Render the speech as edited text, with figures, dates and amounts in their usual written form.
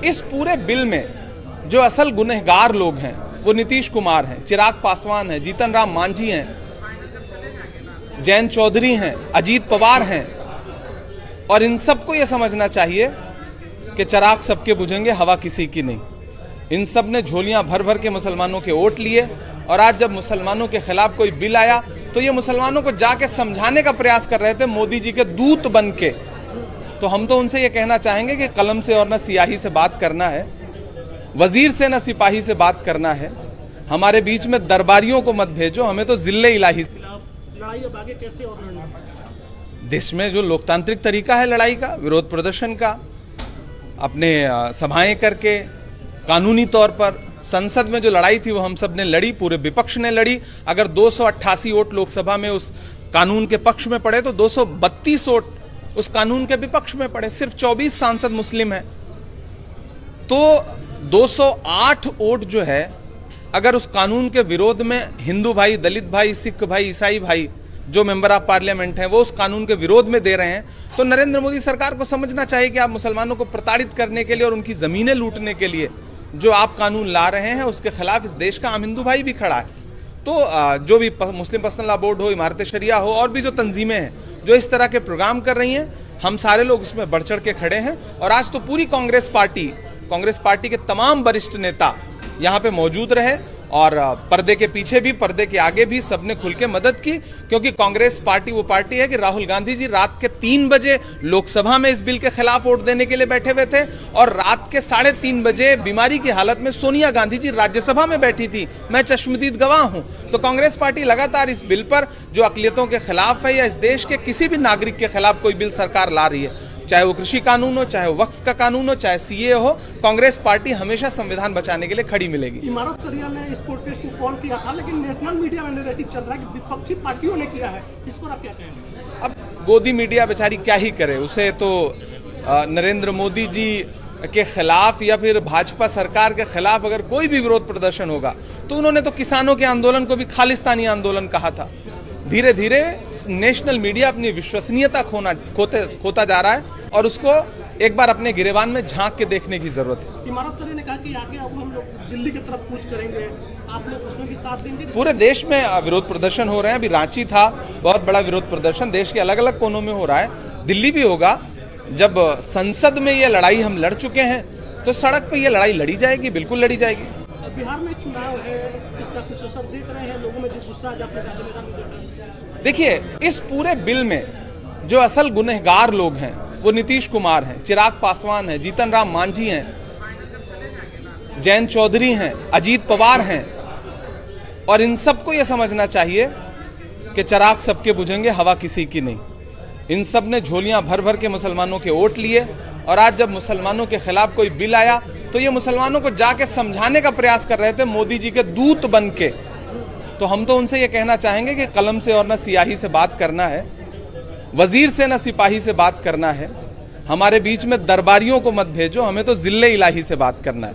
इस पूरे बिल में जो असल गुनहगार लोग हैं वो नीतीश कुमार हैं, चिराग पासवान हैं, जीतन राम मांझी हैं, जयंत चौधरी हैं, अजीत पवार हैं। और इन सबको ये समझना चाहिए कि चिराग सबके बुझेंगे, हवा किसी की नहीं। इन सब ने झोलियां भर भर के मुसलमानों के वोट लिए और आज जब मुसलमानों के खिलाफ कोई बिल आया तो ये मुसलमानों को जाके समझाने का प्रयास कर रहे थे मोदी जी के दूत बन के। तो हम तो उनसे ये कहना चाहेंगे कि कलम से और न सियाही से बात करना है, वजीर से न सिपाही से बात करना है। हमारे बीच में दरबारियों को मत भेजो, हमें तो जिल्ले इलाही। लड़ाई अब आगे कैसे और लड़ना? देश में जो लोकतांत्रिक तरीका है लड़ाई का, विरोध प्रदर्शन का, अपने सभाएं करके, कानूनी तौर पर संसद में जो लड़ाई थी वो हम सब ने लड़ी, पूरे विपक्ष ने लड़ी। अगर 288 वोट लोकसभा में उस कानून के पक्ष में पड़े तो 232 वोट उस कानून के विपक्ष में पड़े। सिर्फ 24 सांसद मुस्लिम हैं, तो 208 वोट जो है अगर उस कानून के विरोध में हिंदू भाई, दलित भाई, सिख भाई, ईसाई भाई जो मेंबर ऑफ पार्लियामेंट हैं वो उस कानून के विरोध में दे रहे हैं, तो नरेंद्र मोदी सरकार को समझना चाहिए कि आप मुसलमानों को प्रताड़ित करने के लिए और उनकी जमीनें लूटने के लिए जो आप कानून ला रहे हैं उसके खिलाफ इस देश का आम हिंदू भाई भी खड़ा है। तो जो भी मुस्लिम पर्सनल लॉ बोर्ड हो, इमारत शरिया हो और भी जो तंजीमें हैं जो इस तरह के प्रोग्राम कर रही हैं, हम सारे लोग उसमें बढ़ चढ़ के खड़े हैं। और आज तो पूरी कांग्रेस पार्टी के तमाम वरिष्ठ नेता यहाँ पे मौजूद रहे और पर्दे के पीछे भी, पर्दे के आगे भी सबने खुल के मदद की, क्योंकि कांग्रेस पार्टी वो पार्टी है कि राहुल गांधी जी रात के 3 बजे लोकसभा में इस बिल के खिलाफ वोट देने के लिए बैठे हुए थे और रात के 3:30 बजे बीमारी की हालत में सोनिया गांधी जी राज्यसभा में बैठी थी। मैं चश्मदीद गवाह हूं। तो कांग्रेस पार्टी लगातार इस बिल पर जो अकलियतों के खिलाफ है या इस देश के किसी भी नागरिक के खिलाफ कोई बिल सरकार ला रही है, चाहे वो कृषि कानून हो, चाहे वक्फ का कानून हो, चाहे सीए हो, कांग्रेस पार्टी हमेशा संविधान बचाने के लिए खड़ी मिलेगी। इमारत शरिया ने इस प्रोटेस्ट को कॉल किया था, लेकिन नेशनल मीडिया में नैरेटिव चल रहा है कि विपक्षी पार्टियों ने किया है। इस पर आप क्या कहेंगे? अब गोदी मीडिया बेचारी क्या ही करे, उसे तो नरेंद्र मोदी जी के खिलाफ या फिर भाजपा सरकार के खिलाफ अगर कोई भी विरोध प्रदर्शन होगा तो उन्होंने तो किसानों के आंदोलन को भी खालिस्तानी आंदोलन कहा था। धीरे धीरे नेशनल मीडिया अपनी विश्वसनीयता खोता जा रहा है और उसको एक बार अपने गिरेबान में झांक के देखने की जरूरत है। इमारत शरिया ने कहा कि आगे अब हम लोग दिल्ली की तरफ कूच करेंगे, आप लोग उसमें भी साथ देंगे? पूरे देश में विरोध प्रदर्शन हो रहे हैं। अभी रांची था, बहुत बड़ा विरोध प्रदर्शन देश के अलग अलग कोनों में हो रहा है, दिल्ली भी होगा। जब संसद में ये लड़ाई हम लड़ चुके हैं तो सड़क पे ये लड़ाई लड़ी जाएगी, बिल्कुल लड़ी जाएगी। बिहार में चुनाव है, इसका कुछ असर देख रहे हैं लोगों में? जो गुस्सा आज आपने देखा है। देखिए, इस पूरे बिल में जो असल गुनहगार लोग हैं वो नीतीश कुमार हैं, चिराग पासवान हैं, जीतन राम मांझी हैं, जयंत चौधरी हैं, अजीत पवार हैं। और इन सबको ये समझना चाहिए कि चिराग सबके बुझेंगे, हवा किसी की नहीं। इन सब ने झोलियां भर भर के मुसलमानों के वोट लिए और आज जब मुसलमानों के खिलाफ कोई बिल आया तो ये मुसलमानों को जाके समझाने का प्रयास कर रहे थे मोदी जी के दूत बन के। तो हम तो उनसे ये कहना चाहेंगे कि कलम से और न सियाही से बात करना है, वजीर से न सिपाही से बात करना है। हमारे बीच में दरबारियों को मत भेजो, हमें तो जिल्ले इलाही से बात करना है।